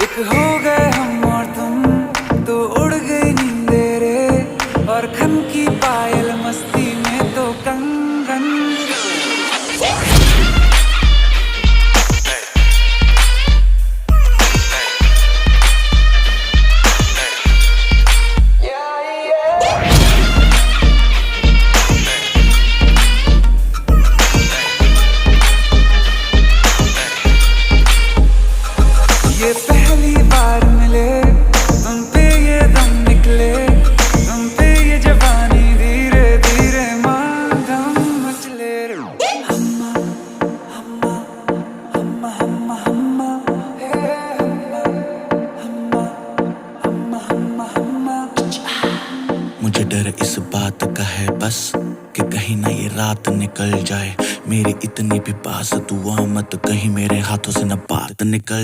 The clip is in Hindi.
एक हो गए हम और तुम, तो उड़ गई नींदे रे, और खन की पायल मस्ती में तो कंगन। ये पहली बार मिले, तुम पे ये दम निकले, तुम पे ये जवानी धीरे धीरे माधम मचले रे। हम्मा हम्मा हम्मा हम्मा हम्मा हे हम्मा हम्मा हम्मा हम्मा हम्मा। मुझे डर इस बात का है बस कि कहीं ना ये रात निकल जाए, मेरी इतनी भी बात दुआ मत कहीं मेरे हाथों से न बात निकल